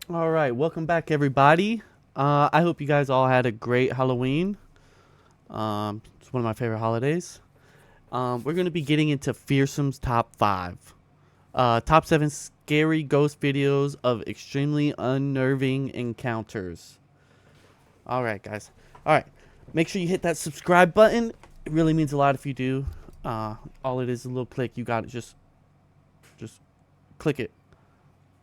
All right, welcome back, everybody. I hope you guys all had a great Halloween. It's one of my favorite holidays. We're going to be getting into Fearsome's top 5. Top 7 scary ghost videos of extremely unnerving encounters. All right, guys. All right, make sure you hit that subscribe button. It really means a lot if you do. All it is a little click. You got it. Just click it.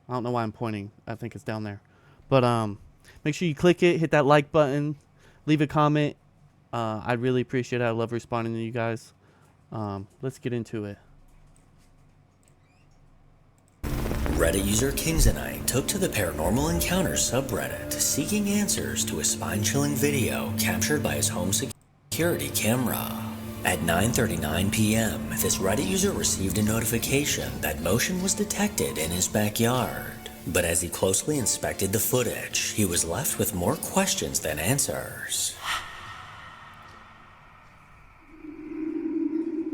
I don't know why I'm pointing. I think it's down there. But make sure you click it, hit that like button, leave a comment. I'd really appreciate it. I love responding to you guys. Let's get into it. Reddit user Kings and I took to the Paranormal Encounters subreddit, seeking answers to a spine-chilling video captured by his home security camera. At 9:39 p.m., this Reddit user received a notification that motion was detected in his backyard. But as he closely inspected the footage, he was left with more questions than answers.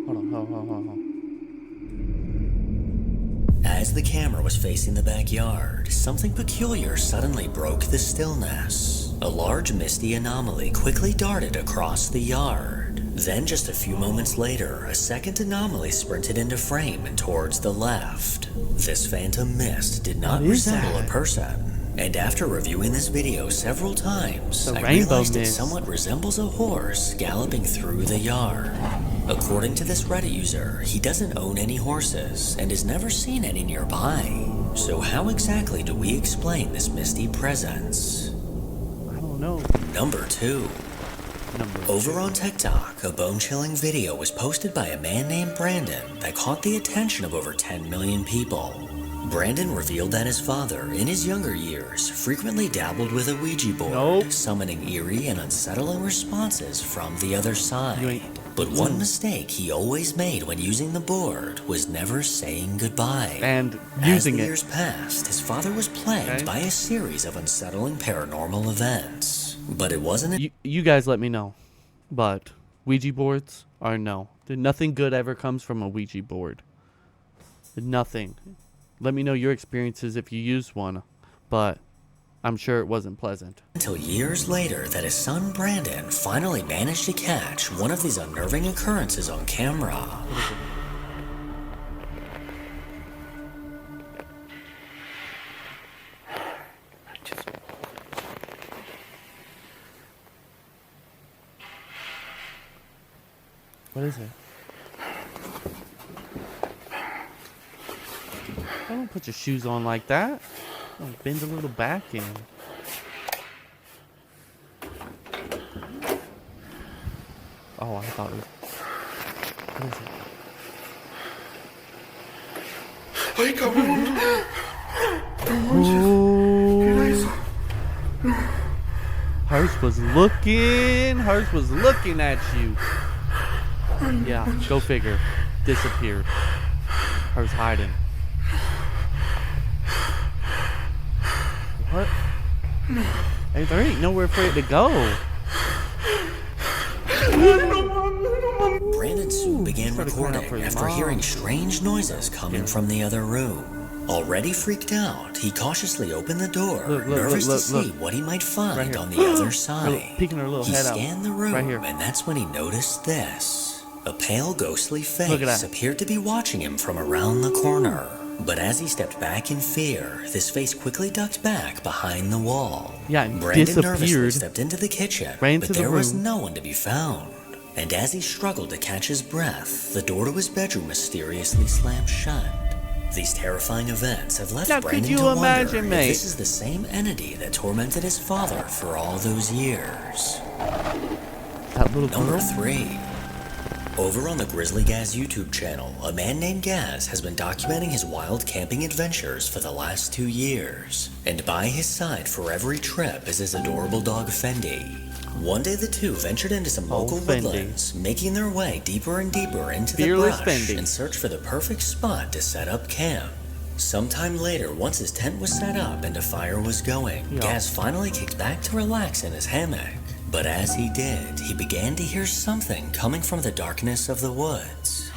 Hold on. As the camera was facing the backyard, something peculiar suddenly broke the stillness. A large misty anomaly quickly darted across the yard. Then just a few moments later, a second anomaly sprinted into frame and towards the left. This phantom mist did not resemble a person. And after reviewing this video several times, I realized it somewhat resembles a horse galloping through the yard. According to this Reddit user, he doesn't own any horses and has never seen any nearby. So how exactly do we explain this misty presence? I don't know. Number 2. Over on TikTok, a bone-chilling video was posted by a man named Brandon that caught the attention of over 10 million people. Brandon revealed that his father, in his younger years, frequently dabbled with a Ouija board, summoning eerie and unsettling responses from the other side. But one mistake he always made when using the board was never saying goodbye. And As the years passed, his father was plagued by a series of unsettling paranormal events. But it wasn't... You guys let me know. But Ouija boards are no. Nothing good ever comes from a Ouija board. Nothing. Let me know your experiences if you used one. But I'm sure it wasn't pleasant. Until years later that his son Brandon finally managed to catch one of these unnerving occurrences on camera. What is it? Don't put your shoes on like that. Don't bend a little back in. Oh, I thought it was... What is it? Ay, cabrón. Hers was looking at you. Yeah, go figure. Disappeared. Hers hiding. What? Hey, there ain't nowhere for it to go. Brandon soon began recording after hearing strange noises coming from the other room. Already freaked out, he cautiously opened the door, nervous to see what he might find on the other side. Peeking her little head out. He scanned the room, and that's when he noticed this. A pale, ghostly face appeared to be watching him from around the corner. But as he stepped back in fear, this face quickly ducked back behind the wall. Yeah, and Brandon nervously stepped into the kitchen, but there was no one to be found. And as he struggled to catch his breath, the door to his bedroom mysteriously slammed shut. These terrifying events have left Brandon to wonder if this is the same entity that tormented his father for all those years. Number 3. Over on the Grizzly Gaz YouTube channel, a man named Gaz has been documenting his wild camping adventures for the last 2 years. And by his side for every trip is his adorable dog Fendi. One day the two ventured into some local woodlands, making their way deeper and deeper into the brush in search for the perfect spot to set up camp. Sometime later, once his tent was set up and a fire was going, Gaz finally kicked back to relax in his hammock. But as he did, he began to hear something coming from the darkness of the woods.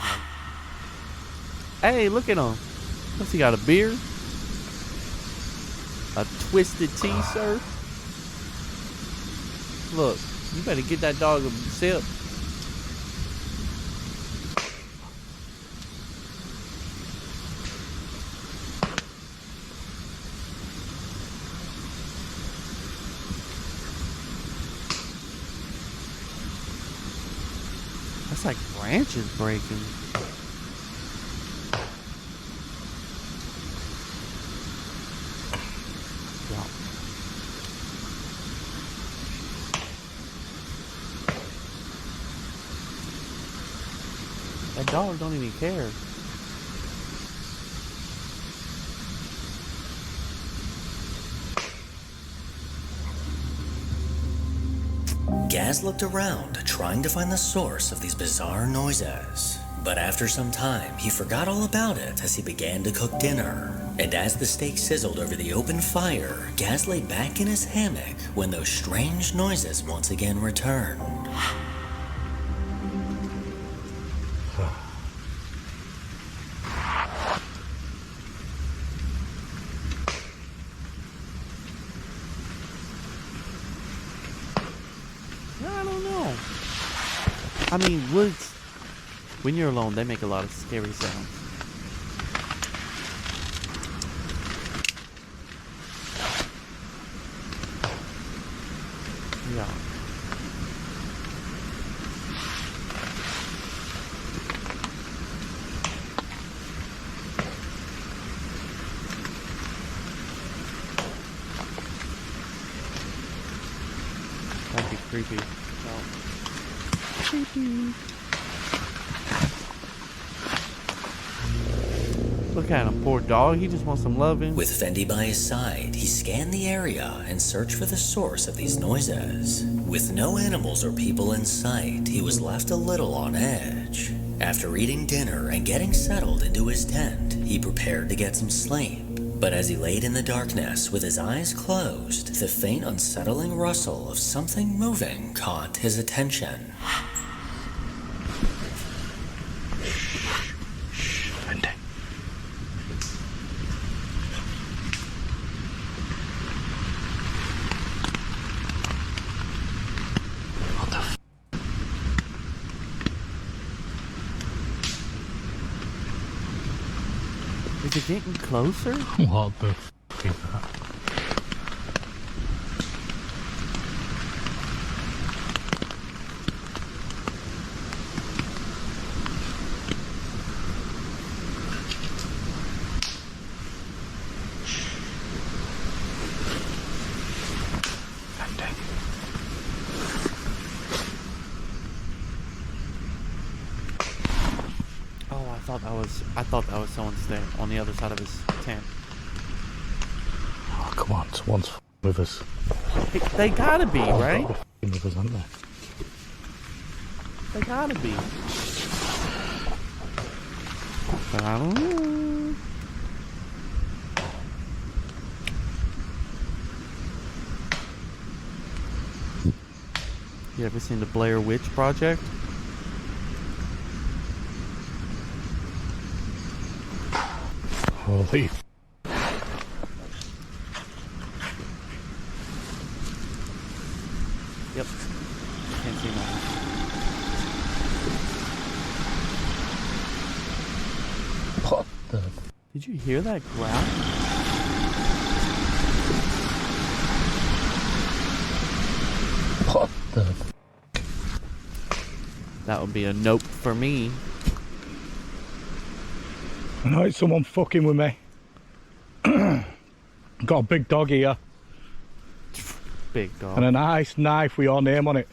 Hey, look at him. What's he got, a beard? A twisted tea, sir? Look, you better get that dog a sip. That's like branches breaking. Yeah. That dog don't even care. Gaz looked around, trying to find the source of these bizarre noises. But after some time, he forgot all about it as he began to cook dinner. And as the steak sizzled over the open fire, Gaz lay back in his hammock when those strange noises once again returned. I don't know. I mean, woods, when you're alone, they make a lot of scary sounds. Yeah. That'd be creepy. No. Creepy. Look at him, poor dog. He just wants some loving. With Fendi by his side, he scanned the area and searched for the source of these noises. With no animals or people in sight, he was left a little on edge. After eating dinner and getting settled into his tent, he prepared to get some sleep. But as he laid in the darkness with his eyes closed, the faint unsettling rustle of something moving caught his attention. Is it getting closer? What the f is that? I thought that was someone's there on the other side of his tent. Oh, come on, someone's with us. They gotta be, right? With us, aren't they? They gotta be. But I don't know. You ever seen the Blair Witch Project? Holy f. Yep. Can't see nothing. What the? Did you hear that growl? What the? That would be a nope for me. I know it's someone fucking with me. Got a big dog here. Big dog. And a nice knife with your name on it.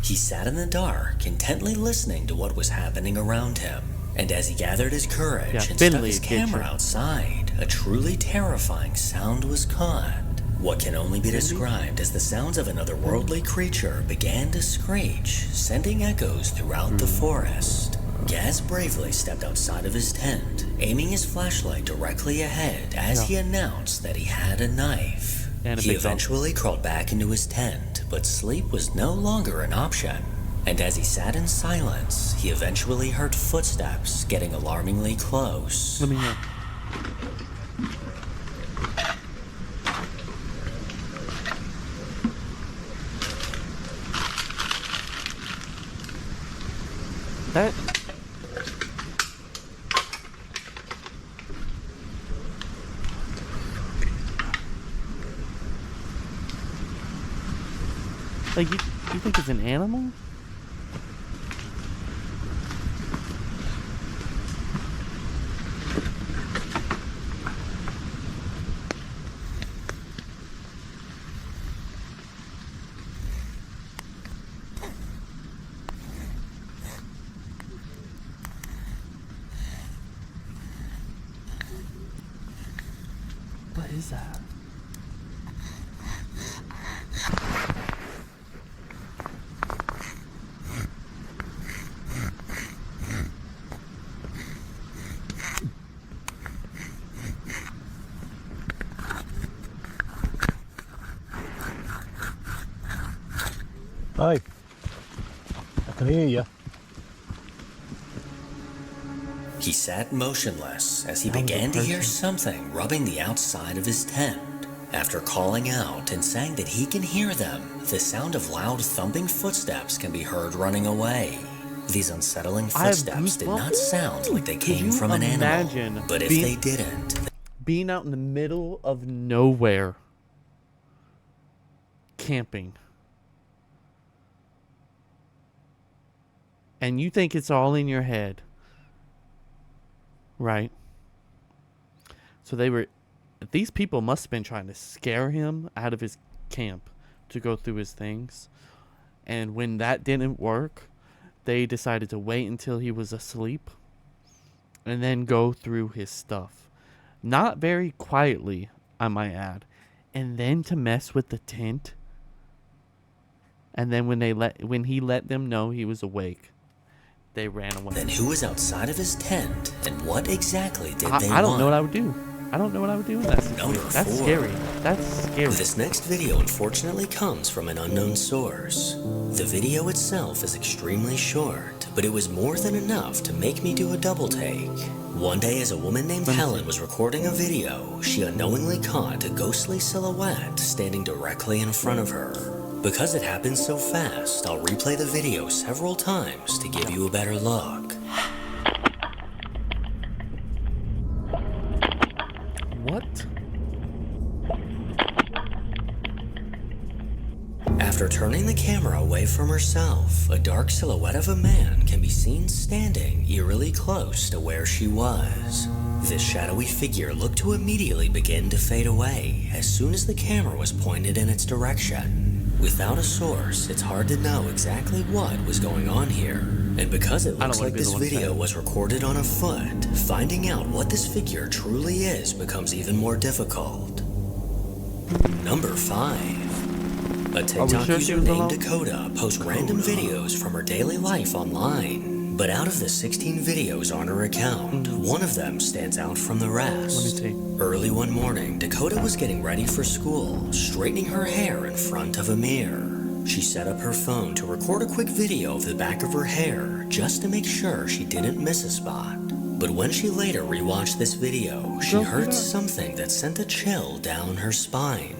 He sat in the dark, intently listening to what was happening around him. And as he gathered his courage and stuck Finley his will get camera you. outside, a truly terrifying sound was caught. What can only be described as the sounds of an otherworldly creature began to screech, sending echoes throughout the forest. Gaz bravely stepped outside of his tent, aiming his flashlight directly ahead as he announced that he had a knife. And a He big dog. eventually crawled back into his tent, but sleep was no longer an option. And as he sat in silence, he eventually heard footsteps getting alarmingly close. Let me hear. That... Like, you think it's an animal? What is that? Hey, I can hear you. He sat motionless as he That was a began to hear person. something rubbing the outside of his tent. After calling out and saying that he can hear them, the sound of loud thumping footsteps can be heard running away. These unsettling I have footsteps did goosebumps. not sound like they Could came you from an imagine animal, but if being- they didn't, Being out in the middle of nowhere, camping, and you think it's all in your head, right? So these people must have been trying to scare him out of his camp to go through his things, and when that didn't work, they decided to wait until he was asleep and then go through his stuff. Not very quietly, I might add. And then to mess with the tent. And then when he let them know he was awake, they ran away. then who was outside of his tent and what exactly did they I don't want? know what I would do. I don't know what I would do in that situation. Number That's 4. scary. That's scary. This next video unfortunately comes from an unknown source. The video itself is extremely short, but it was more than enough to make me do a double take. One day as a woman named Helen was recording a video, she unknowingly caught a ghostly silhouette standing directly in front of her. Because it happened so fast, I'll replay the video several times to give you a better look. What? After turning the camera away from herself, a dark silhouette of a man can be seen standing eerily close to where she was. This shadowy figure looked to immediately begin to fade away as soon as the camera was pointed in its direction. Without a source, it's hard to know exactly what was going on here. And because it looks like this video was recorded on a foot, finding out what this figure truly is becomes even more difficult. Number 5. A TikTok user named Dakota posts random videos from her daily life online. But out of the 16 videos on her account, one of them stands out from the rest. Early one morning, Dakota was getting ready for school, straightening her hair in front of a mirror. She set up her phone to record a quick video of the back of her hair, just to make sure she didn't miss a spot. But when she later rewatched this video, she heard something that sent a chill down her spine.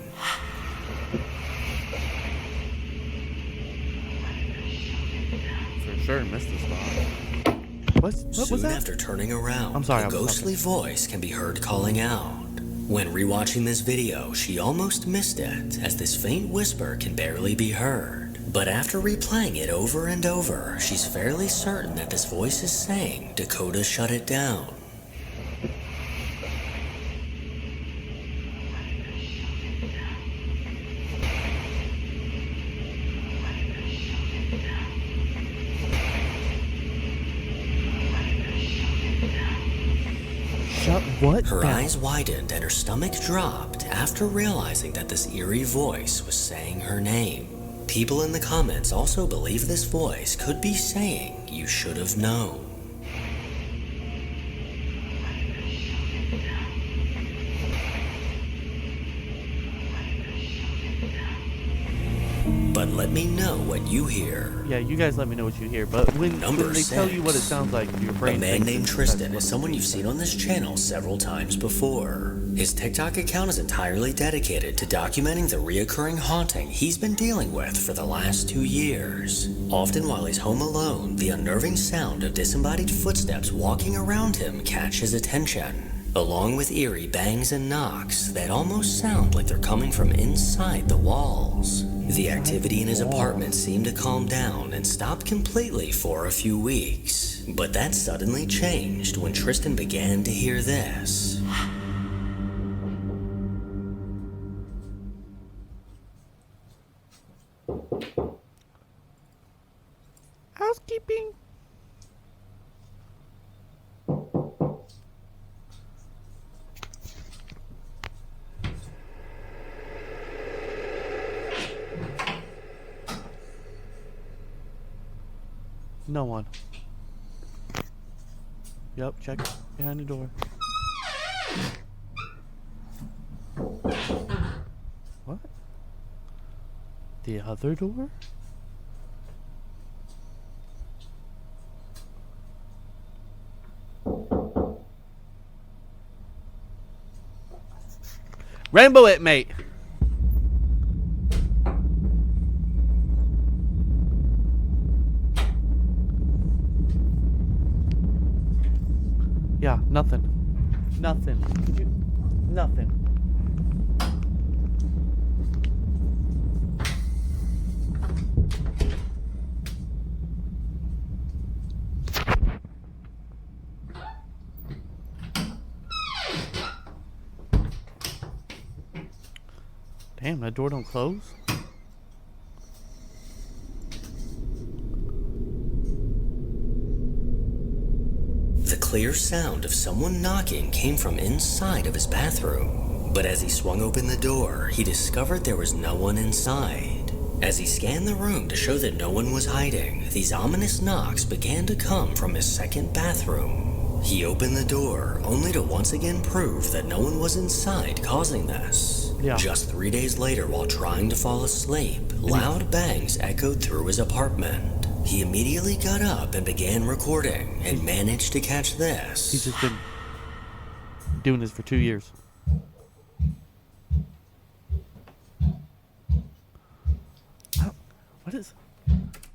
For sure missed the spot. What was Soon that? after turning around, I'm sorry, a ghostly voice can be heard calling out. When rewatching this video, she almost missed it, as this faint whisper can barely be heard. But after replaying it over and over, she's fairly certain that this voice is saying, "Dakota, shut it down." Shut what Her down? eyes widened and her stomach dropped after realizing that this eerie voice was saying her name. People in the comments also believe this voice could be saying, "You should have known." but let me know what you hear. Yeah, you guys let me know what you hear. But when they tell you what it 6. sounds like, your brain A man thinks named that's Tristan what is it someone is. you've seen on this channel several times before. His TikTok account is entirely dedicated to documenting the reoccurring haunting he's been dealing with for the last 2 years. Often while he's home alone, the unnerving sound of disembodied footsteps walking around him catch his attention, along with eerie bangs and knocks that almost sound like they're coming from inside the walls. The activity in his apartment seemed to calm down and stop completely for a few weeks, but that suddenly changed when Tristan began to hear this. Housekeeping. No one. Yep, check behind the door. What? The other door? Rainbow it, mate. Yeah, nothing. Nothing. Could you? Nothing. Damn, that door don't close? The clear sound of someone knocking came from inside of his bathroom, but as he swung open the door, he discovered there was no one inside. As he scanned the room to show that no one was hiding, these ominous knocks began to come from his second bathroom. He opened the door, only to once again prove that no one was inside causing this. Yeah. Just 3 days later, while trying to fall asleep, loud bangs echoed through his apartment. He immediately got up and began recording, and managed to catch this. He's just been doing this for 2 years.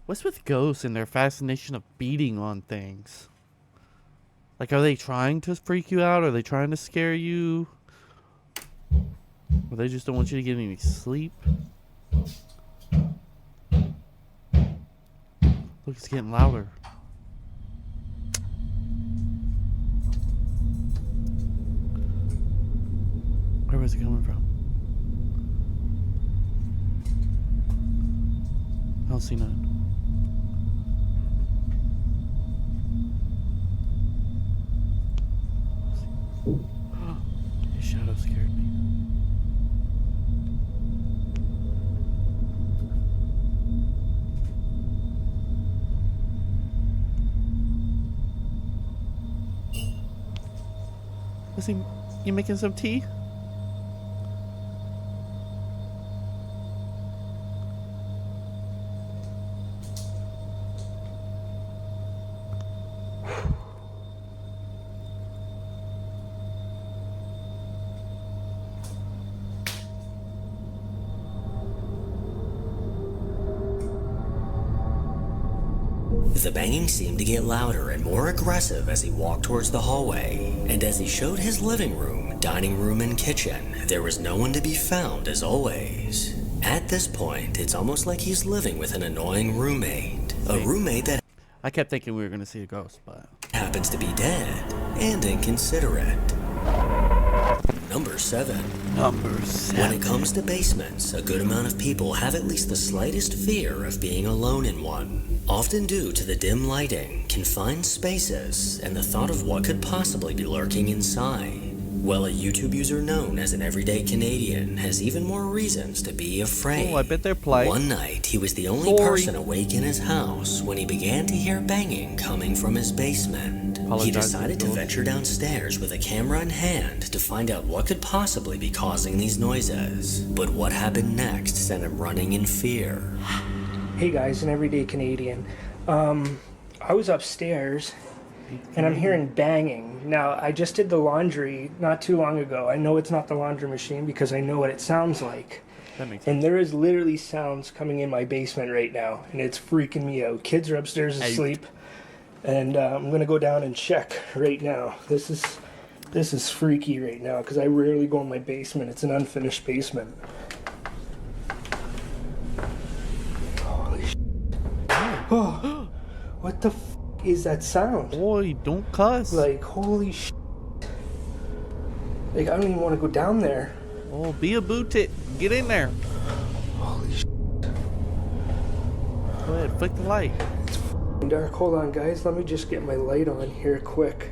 What's with ghosts and their fascination of beating on things? Like, are they trying to freak you out? Are they trying to scare you? Or they just don't want you to get any sleep? Look, it's getting louder. Where was it coming from? I don't see none. His shadow scared me. Was he? You making some tea? The banging seemed to get louder and more aggressive as he walked towards the hallway, and as he showed his living room, dining room, and kitchen, there was no one to be found as always. At this point, it's almost like he's living with an annoying roommate. A roommate that I kept thinking we were gonna see a ghost, but happens to be dead and inconsiderate. Number 7. When it comes to basements, a good amount of people have at least the slightest fear of being alone in one, often due to the dim lighting, confined spaces, and the thought of what could possibly be lurking inside. Well, a YouTube user known as an everyday Canadian has even more reasons to be afraid. Oh, I bet they're polite. One night, he was the only person awake in his house when he began to hear banging coming from his basement. apologize. He decided to Jules. venture downstairs with a camera in hand to find out what could possibly be causing these noises. But what happened next sent him running in fear. Hey guys, an everyday Canadian. I was upstairs and I'm hearing banging. Now, I just did the laundry not too long ago. I know it's not the laundry machine because I know what it sounds like. That makes sense. And there is literally sounds coming in my basement right now, and it's freaking me out. Kids are upstairs asleep, and I'm going to go down and check right now. This is freaky right now because I rarely go in my basement. It's an unfinished basement. Holy shit. Oh, what the f is that sound? Boy, don't cuss. Like, holy shit. Like, I don't even want to go down there. Oh, be a bootit. Get in there. Holy shit. Go ahead, flick the light. It's f***ing dark. Hold on, guys. Let me just get my light on here quick.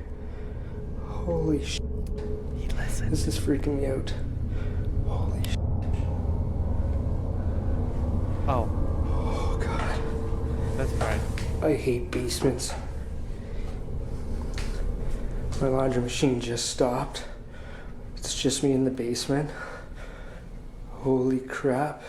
Holy shit. Listen. This is freaking me out. Holy shit. Oh, Oh, God. that's right. I hate basements. My laundry machine just stopped. It's just me in the basement. Holy crap.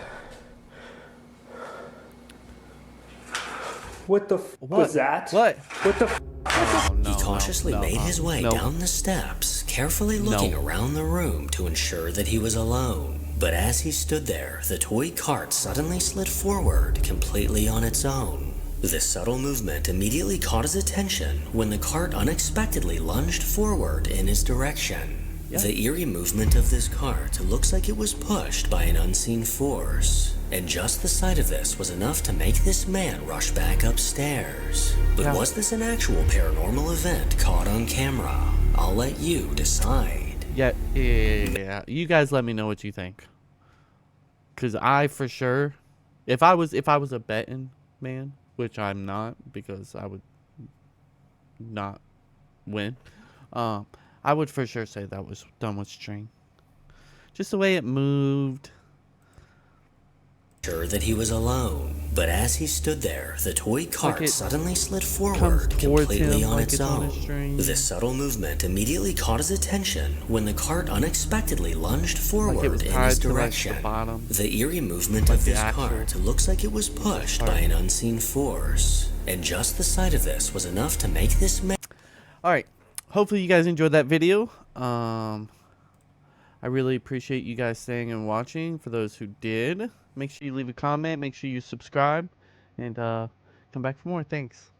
What the f was that? What? What the f? Oh, no, He cautiously made his way down the steps, carefully looking around the room to ensure that he was alone. But as he stood there, the toy cart suddenly slid forward completely on its own. This subtle movement immediately caught his attention when the cart unexpectedly lunged forward in his direction. Yep. The eerie movement of this cart looks like it was pushed by an unseen force, and just the sight of this was enough to make this man rush back upstairs. But was this an actual paranormal event caught on camera? I'll let you decide. Yeah. You guys let me know what you think. Cause I for sure, if I was a betting man, which I'm not because I would not win, I would for sure say that was done with string. Just the way it moved. Sure that he was alone, but as he stood there, the toy cart suddenly slid comes forward towards completely him on like its it's on a own. string. This subtle movement immediately caught his attention when the cart unexpectedly lunged forward was in tied his to, like, the direction. bottom. The eerie movement Like of the this actual cart looks like it was pushed by an unseen force, and just the sight of this was enough to make this man. All right. Hopefully you guys enjoyed that video. I really appreciate you guys staying and watching. For those who did, make sure you leave a comment. Make sure you subscribe. And come back for more. Thanks.